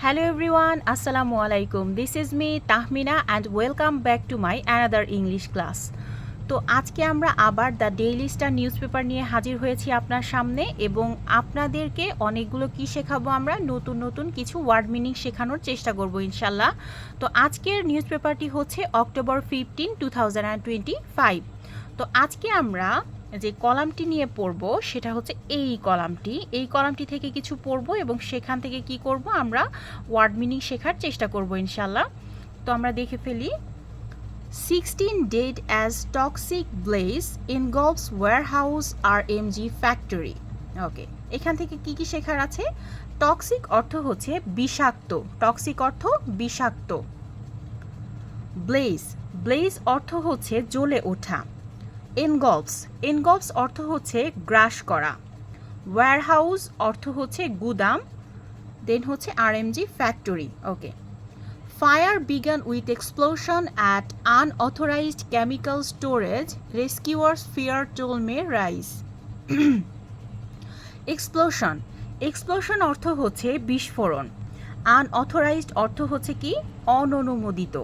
Hello everyone, Assalamu alaikum. This is me Tahmina and welcome back to my another English class. তো আজকে আমরা আবার the daily star newspaper নিয়ে হাজির হয়েছি আপনার সামনে এবং আপনাদেরকে অনেকগুলো কি শেখাবো আমরা নতুন কিছু ওয়ার্ড মিনিং শেখানোর চেষ্টা করব ইনশাল্লাহ। তো আজকের নিউজপেপারটি হচ্ছে অক্টোবর 15, 2025। তো আজকে আমরা যে কলামটি নিয়ে পড়ব সেটা হচ্ছে এই কলামটি থেকে কিছু পড়ব এবং সেখান থেকে কি করব আমরা ওয়ার্ড মিনিং শেখার চেষ্টা করব ইনশাল্লাহ। তো আমরা দেখে ফেলি। 16 dead as toxic blaze engulfs warehouse RMG factory। ওকে, এখান থেকে কি শেখার আছে? টক্সিক অর্থ হচ্ছে বিষাক্ত, টক্সিক অর্থ বিষাক্ত। ব্লেজ অর্থ হচ্ছে জ্বলে ওঠা। এনগলফস অর্থ হচ্ছে গ্রাস করা। ওয়্যারহাউস অর্থ হচ্ছে গুদাম। দেন হচ্ছে RMG factory. Okay, fire began with explosion at unauthorised chemical storage, rescuers fear toll may rise. Explosion অর্থ হচ্ছে বিস্ফোরণ। আনঅথরাইজড অর্থ হচ্ছে কি অননুমোদিত,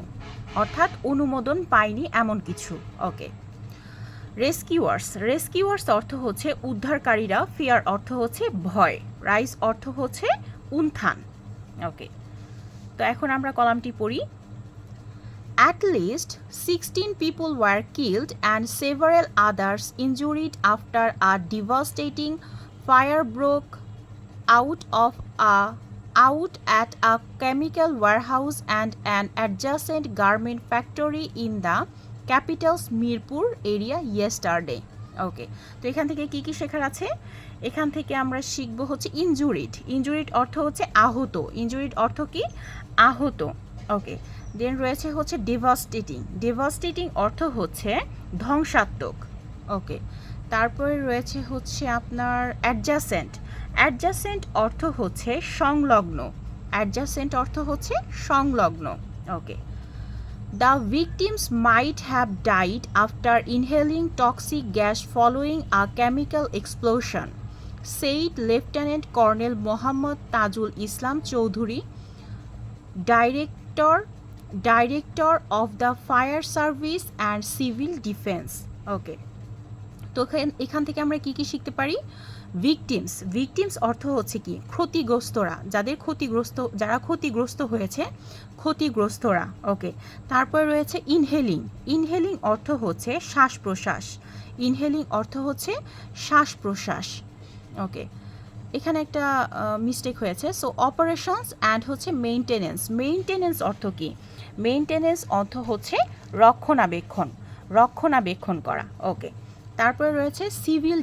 অর্থাৎ অনুমোদন পায়নি এমন কিছু। ওকে, রেস্কিউয়ার্স অর্থ হচ্ছে উদ্ধারকারীরা। ফিয়ার অর্থ হচ্ছে ভয়। রাইজ অর্থ হচ্ছে উত্থান। ওকে, তো এখন আমরা কলামটি পড়ি। At least 16 people were killed and several others injured after a devastating fire broke out at a chemical warehouse and an adjacent garment factory in the capital's Mirpur area yesterday. ওকে, তো এখান থেকে কি শেখার আছে? এখান থেকে আমরা শিখবো হচ্ছে ইনজুরিড অর্থ হচ্ছে আহত। ইনজুরিড অর্থ কি? আহত। ওকে, দেন রয়েছে হচ্ছে ডেভাস্টেটিং অর্থ হচ্ছে ধ্বংসাত্মক। ওকে, তারপরে রয়েছে হচ্ছে আপনার অ্যাডজাসেন্ট অর্থ হচ্ছে সংলগ্ন। ওকে, The victims might have died after inhaling toxic gas following a chemical explosion, said Lieutenant Colonel Mohammad Tajul Islam Chowdhury, Director of the Fire Service and Civil Defense. Okay. তো এখান থেকে আমরা কি শিখতে পারি? ভিকটিমস অর্থ হচ্ছে কি ক্ষতিগ্রস্তরা, যারা ক্ষতিগ্রস্ত হয়েছে, ক্ষতিগ্রস্তরা। ওকে, তারপর রয়েছে ইনহেলিং অর্থ হচ্ছে শ্বাস প্রশ্বাস। ওকে, এখানে একটা মিস্টেক হয়েছে। সো অপারেশনস অ্যান্ড হচ্ছে মেইনটেনেন্স অর্থ কি? মেইনটেনেন্স অর্থ হচ্ছে রক্ষণাবেক্ষণ করা। ওকে, তারপরে রয়েছে সিভিল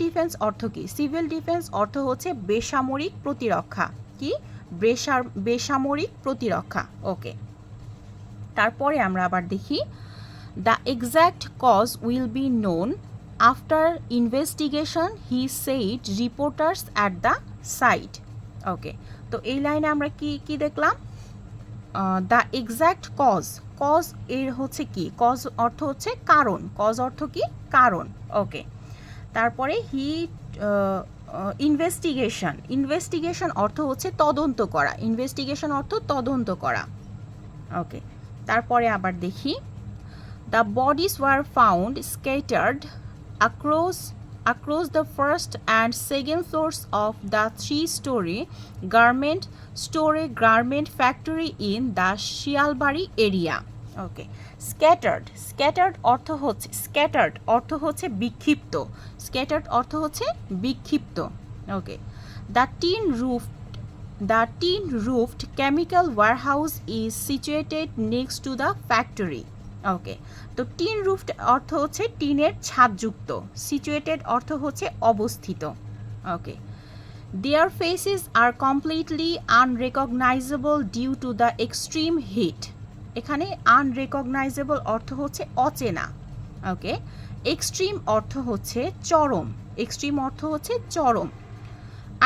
ডিফেন্স অর্থ কি? সিভিল ডিফেন্স অর্থ হচ্ছে বেসামরিক প্রতিরক্ষা। কি? বেসামরিক প্রতিরক্ষা। ওকে, তারপরে আমরা আবার দেখি। The exact cause will be known after investigation, he said reporters at the site. Okay, তো এই লাইনে আমরা কি দেখলাম? দ্য এক্স্যাক্ট কজ এর হচ্ছে কি? কজ অর্থ হচ্ছে কারণ। কজ অর্থ কি? কারণ। ওকে, তারপরে ইনভেস্টিগেশন অর্থ হচ্ছে তদন্ত করা। ওকে, তারপরে আবার দেখি। The bodies were found scattered across the first and second floors of the 3-story garment factory in the Shialbari area. Okay, scattered অর্থ হচ্ছে বিক্ষিপ্ত। ওকে, the tin roofed chemical warehouse is situated next to the factory. ওকে, তো tin রুফড অর্থ হচ্ছে টিনের ছাদযুক্ত। Situated অর্থ হচ্ছে অবস্থিত। Okay, their faces are completely unrecognisable due to the extreme heat. এখানে আনরেকগনাইজেবল অর্থ হচ্ছে অচেনা। ওকে, এক্সট্রিম অর্থ হচ্ছে চরম।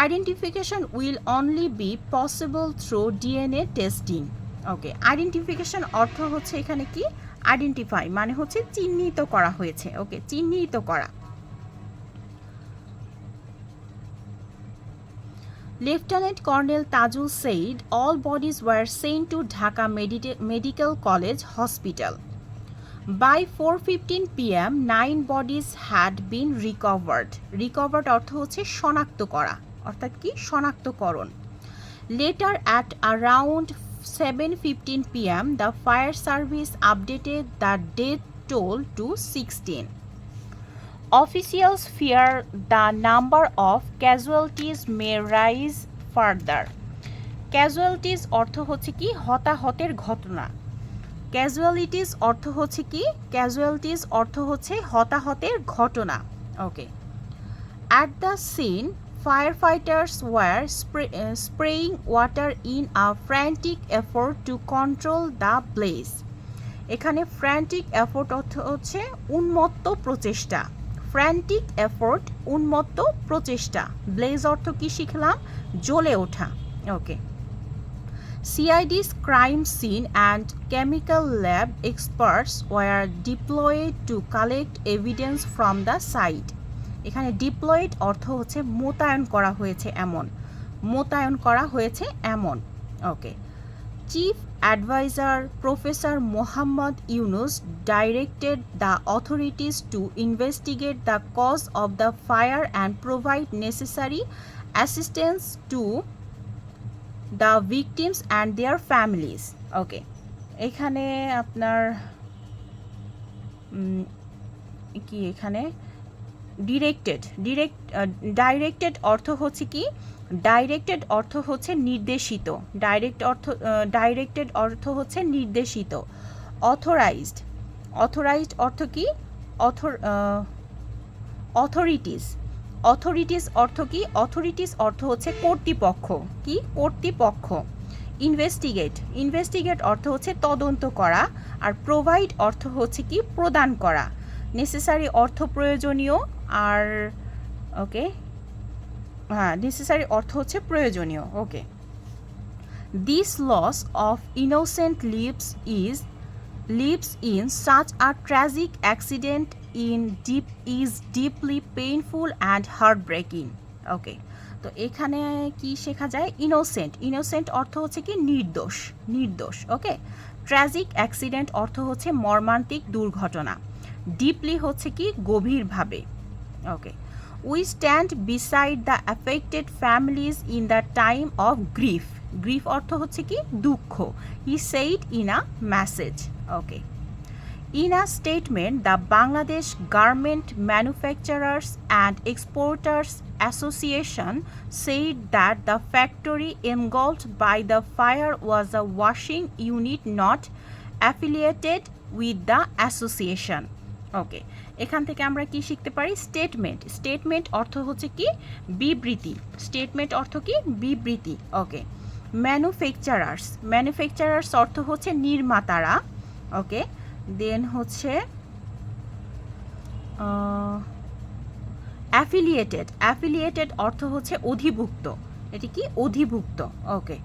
Identification will only be possible through DNA testing. Okay, identification অর্থ হচ্ছে এখানে কি? আইডেন্টিফাই মানে হচ্ছে চিহ্নিত করা হয়েছে। ওকে, চিহ্নিত করা। Lieutenant Colonel Tajul said all bodies were sent to Dhaka Medical College Hospital. By 4:15 p.m. 9 bodies had been recovered. Recovered অর্থ হচ্ছে শনাক্ত করা, অর্থাৎ কি শনাক্তকরণ। Later at around 7:15 p.m. the fire service updated the death toll to 16. Officials fear the number of casualties may rise further. Casualties অর্থ হচ্ছে কি হতাহতের ঘটনা। ক্যাজুয়ালিটিস অর্থ হচ্ছে কি ক্যাজুয়ালিটিস অর্থ হচ্ছে হতাহতের ঘটনা। ওকে। At the scene, firefighters were spraying water in a frantic effort to control the blaze. এখানে frantic effort অর্থ হচ্ছে উন্মত্ত প্রচেষ্টা। frantic effort উন্মত্ত প্রচেষ্টা। blaze অর্থ কি শিখলাম? জ্বলে ওঠা। ওকে। CID's crime scene and chemical lab experts were deployed to collect evidence from the site. এখানে deployed অর্থ হচ্ছে মোতায়েন করা হয়েছে এমন, মোতায়েন করা হয়েছে এমন। ওকে। Chief Advisor Professor Muhammad Yunus directed the authorities to investigate the cause of the fire and provide necessary assistance to the victims and their families. ওকে। এখানে আপনার কি এখানে ডাইরেক্টেড অর্থ হচ্ছে কি? ডাইরেক্টেড অর্থ হচ্ছে নির্দেশিত। ডাইরেক্টেড অর্থ হচ্ছে নির্দেশিত। অথরাইজড অর্থ কি? অথরিটিস অর্থ কি? অথরিটিস অর্থ হচ্ছে কর্তৃপক্ষ। কি? কর্তৃপক্ষ। ইনভেস্টিগেট অর্থ হচ্ছে তদন্ত করা, আর প্রোভাইড অর্থ হচ্ছে কি? প্রদান করা। নেসেসারি অর্থ প্রয়োজনীয়, আর ওকে হ্যাঁ নেসেসারি অর্থ হচ্ছে প্রয়োজনীয়। Okay. This loss of innocent lives in such a tragic accident is deeply painful and heartbreaking. ওকে। তো এখানে কি শেখা যায়? ইনোসেন্ট অর্থ হচ্ছে কি? নির্দোষ। ওকে। ট্র্যাজিক অ্যাক্সিডেন্ট অর্থ হচ্ছে মর্মান্তিক দুর্ঘটনা। ডিপলি হচ্ছে কি? গভীরভাবে। Okay. We stand beside the affected families in the time of grief অর্থ হচ্ছে কি? দুঃখ। He said in a message. Okay. In a statement, the Bangladesh Garment Manufacturers and Exporters Association said that the factory engulfed by the fire was a washing unit not affiliated with the association. ওকে। এখান থেকে আমরা কি শিখতে পারি? Statement অর্থ হচ্ছে কি? বিবৃতি। স্টেটমেন্ট অর্থ কি? বিবৃতি। ওকে। ম্যানুফ্যাকচারার্স অর্থ হচ্ছে নির্মাতারা। ওকে। দেন হচ্ছে অ্যাফিলিয়েটেড অর্থ হচ্ছে অধিভুক্ত। এটি কি? অধিভুক্ত। Okay.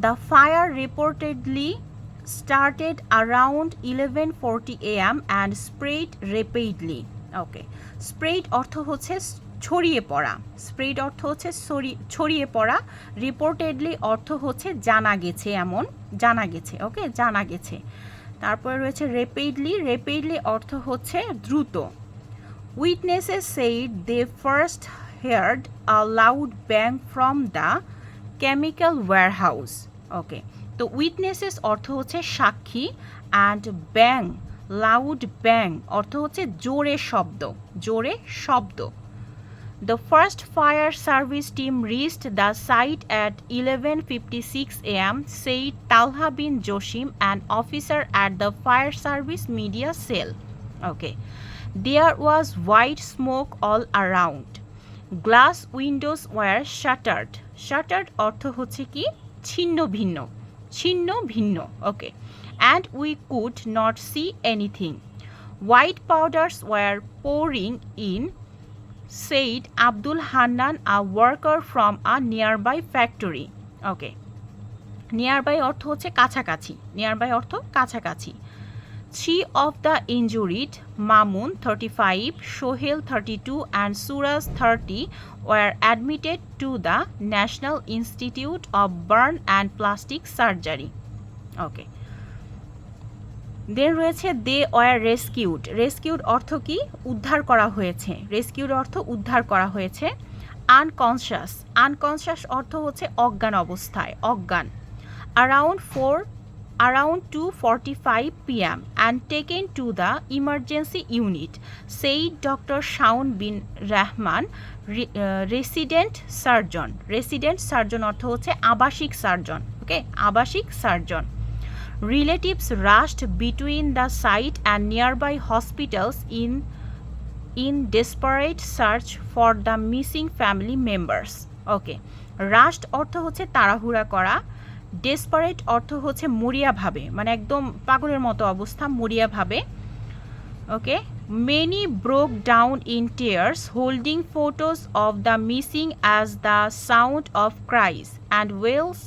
The fire reportedly started around 11:40 a.m. and spread rapidly. Okay. Spread অর্থ হচ্ছে ছড়িয়ে পড়া। ছড়িয়ে পড়া। রিপোর্টেডলি অর্থ হচ্ছে জানা গেছে। ওকে, জানা গেছে। তারপরে রয়েছে রেপিডলি অর্থ হচ্ছে দ্রুত। Witnesses said they first heard a loud bang from the chemical warehouse. Okay. তো উইটনেসেস অর্থ হচ্ছে সাক্ষী, অ্যান্ড লাউড ব্যাং অর্থ হচ্ছে জোরে শব্দ। The first fire service team reached the site at 11:56 a.m., said Talha bin Joshim, an officer at the fire service media cell. Okay. There was white smoke all around. Glass windows were shattered. অর্থ হচ্ছে কি? ছিন্ন ভিন্ন। Okay. And we could not see anything. White powders were pouring in, said Abdul Hannan, a worker from a nearby factory. Okay. Nearby অর্থ হচ্ছে কাছাকাছি। Three of the injured, Mamun 35, Sohail 32 and Suraj 30 were admitted to the National Institute of Burn and Plastic Surgery. Okay. দেন রয়েছে they were rescued. Rescued অর্থ কি? উদ্ধার করা হয়েছে। Rescued অর্থ উদ্ধার করা হয়েছে। আনকনশাস, আনকনশাস অর্থ হচ্ছে অজ্ঞান অবস্থায়, অজ্ঞান। around 2:45 p.m. and taken to the emergency unit, said Dr. Shaun bin Rahman, resident surgeon. Resident surgeon অর্থ হচ্ছে আবাসিক সার্জন। ওকে, আবাসিক surgeon. Relatives rushed between the site and nearby hospitals in desperate search for the missing family members. Okay, rushed অর্থ হচ্ছে তাড়াহুড়া করা, desperate অর্থ হচ্ছে মরিয়াভাবে, মানে একদম পাগলের মতো অবস্থা, মরিয়াভাবে। Okay, many broke down in tears holding photos of the missing as the sound of cries and wails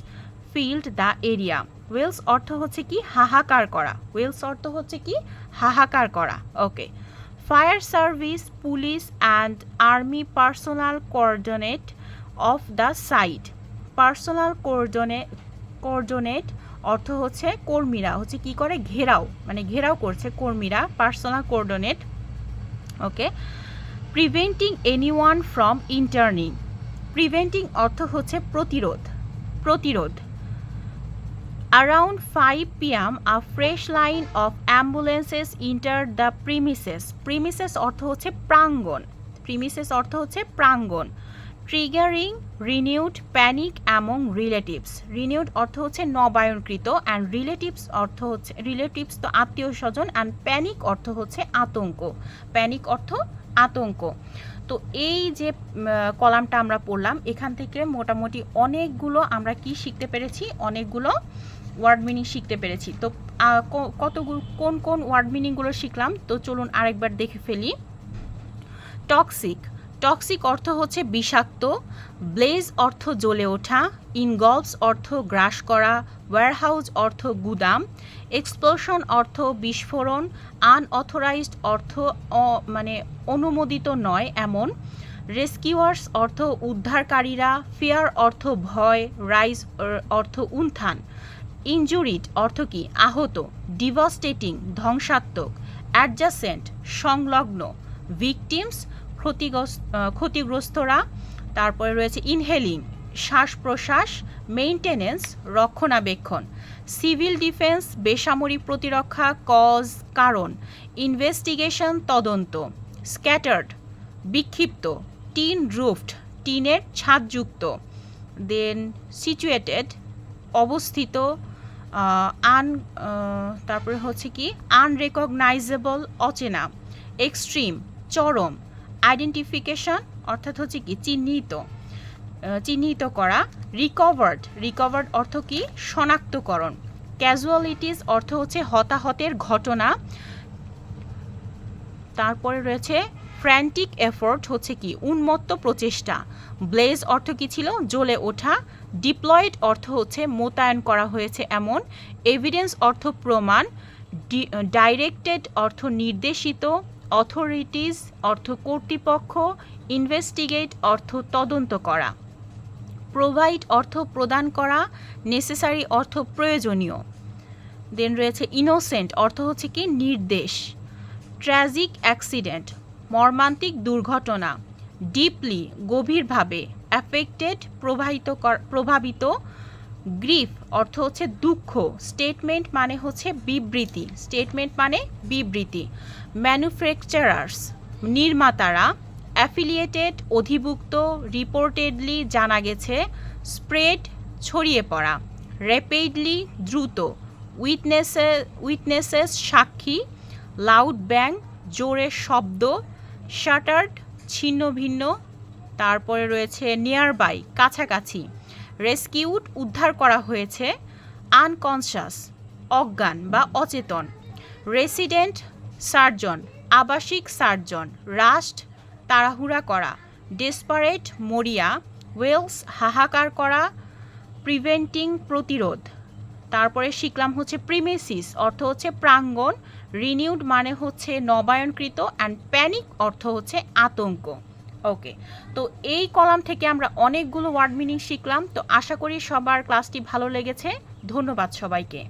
filled the area. Wails অর্থ হচ্ছে কি? হাহাকার করা। ওয়েলস অর্থ হচ্ছে কি? হাহাকার করা। Okay, fire service, police and army personnel coordinate of the site. Personnel coordinate অর্থ হচ্ছে কর্মীরা হচ্ছে কি করে? ঘেরাও, মানে ঘেরাও করছে কর্মীরা, personnel coordinate. Okay, preventing anyone from entering. Preventing অর্থ হচ্ছে প্রতিরোধ, প্রতিরোধ। Around 5 p.m. a fresh line of ambulances entered the premises. Premises অর্থ হচ্ছে প্রাঙ্গণ, premises অর্থ হচ্ছে প্রাঙ্গণ। Triggering renewed panic among relatives. Renewed অর্থ হচ্ছে নবায়নকৃত and relatives অর্থ হচ্ছে, relatives তো আত্মীয় স্বজন, and panic অর্থ হচ্ছে আতঙ্ক, panic অর্থ আতঙ্ক। তো এই যে কলামটা আমরা পড়লাম, এখান থেকে মোটামুটি অনেকগুলো আমরা কি শিখতে পেরেছি? অনেকগুলো ওয়ার্ড মিনিং শিখতে পেরেছি। তো কতগুলো, কোন কোন ওয়ার্ড মিনিংগুলো শিখলাম? তো চলুন আরেকবার দেখে ফেলি। টক্সিক, টক্সিক অর্থ হচ্ছে বিষাক্ত। ব্লেজ অর্থ জ্বলে ওঠা। ইনগলভস অর্থ গ্রাস করা। ওয়্যারহাউস অর্থ গুদাম। এক্সপ্লোশন অর্থ বিস্ফোরণ। আনঅথরাইজড অর্থ মানে অনুমোদিত নয় এমন। রেস্কিউয়ার্স অর্থ উদ্ধারকারীরা। ফিয়ার অর্থ ভয়। রাইজ অর্থ উত্থান। ইনজুরিড অর্থ কি? আহত। ডিভাস্টেটিং ধ্বংসাত্মক। অ্যাডজাসেন্ট সংলগ্ন। ভিকটিমস ক্ষতিগ্রস্তরা। তারপরে রয়েছে ইনহেলিং শ্বাস প্রশ্বাস। মেইনটেনেন্স রক্ষণাবেক্ষণ। সিভিল ডিফেন্স বেসামরিক প্রতিরক্ষা। কজ কারণ। ইনভেস্টিগেশন তদন্ত। স্ক্যাটার্ড বিক্ষিপ্ত। টিন রুফড টিনের ছাদযুক্ত। দেন সিচুয়েটেড অবস্থিত। তারপরে হচ্ছে কি? আনরেকগনাইজেবল অচেনা। এক্সট্রিম চরম। আইডেন্টিফিকেশন অর্থাৎ হচ্ছে কি? চিহ্নিত, চিহ্নিত করা। রিকভার্ড, রিকভার্ড অর্থ কি? শনাক্তকরণ। ক্যাজুয়ালিটিস অর্থ হচ্ছে হতাহতের ঘটনা। তারপরে রয়েছে ফ্র্যান্টিক এফোর্ট হচ্ছে কি? উন্মত্ত প্রচেষ্টা। ব্লেজ অর্থ কি ছিল? জ্বলে ওঠা। ডিপ্লয়েড অর্থ হচ্ছে মোতায়েন করা হয়েছে এমন। এভিডেন্স অর্থ প্রমাণ। ডাইরেক্টেড অর্থ নির্দেশিত। অথরিটিজ অর্থ কর্তৃপক্ষ। ইনভেস্টিগেট অর্থ তদন্ত করা। প্রোভাইড অর্থ প্রদান করা। নেসেসারি অর্থ প্রয়োজনীয়। দেন রয়েছে ইনোসেন্ট অর্থ হচ্ছে কি? নির্দেশ। ট্র্যাজিক অ্যাক্সিডেন্ট মর্মান্তিক দুর্ঘটনা। ডিপলি গভীরভাবে। অ্যাফেক্টেড প্রভাবিত। গ্রিফ অর্থ হচ্ছে দুঃখ। স্টেটমেন্ট মানে হচ্ছে বিবৃতি, স্টেটমেন্ট মানে বিবৃতি। ম্যানুফ্যাকচারার্স নির্মাতারা। অ্যাফিলিয়েটেড অধিভুক্ত। রিপোর্টেডলি জানা গেছে। স্প্রেড ছড়িয়ে পড়া। র্যাপিডলি দ্রুত। উইটনেসেস সাক্ষী। লাউড ব্যাং জোরে শব্দ। শাটার্ড ছিন্ন ভিন্ন। তারপরে রয়েছে নিয়ারবাই কাছাকাছি। রেস্কিউড উদ্ধার করা হয়েছে। আনকনশাস অজ্ঞান বা অচেতন। রেসিডেন্ট সার্জন আবাসিক সার্জন। রাস্ট তাড়াহুড়া করা। ডেসপারেট মরিয়া। ওয়েলস হাহাকার করা। প্রিভেন্টিং প্রতিরোধ। তারপরে শিখলাম হচ্ছে প্রিমিসিস অর্থ হচ্ছে প্রাঙ্গণ, রিনিউড মানে হচ্ছে নবায়নকৃত, অ্যান্ড প্যানিক অর্থ হচ্ছে আতঙ্ক। ওকে, তো এই কলাম থেকে আমরা অনেকগুলো ওয়ার্ড মিনিং শিখলাম। তো আশা করি সবার ক্লাসটি ভালো লেগেছে। ধন্যবাদ সবাইকে।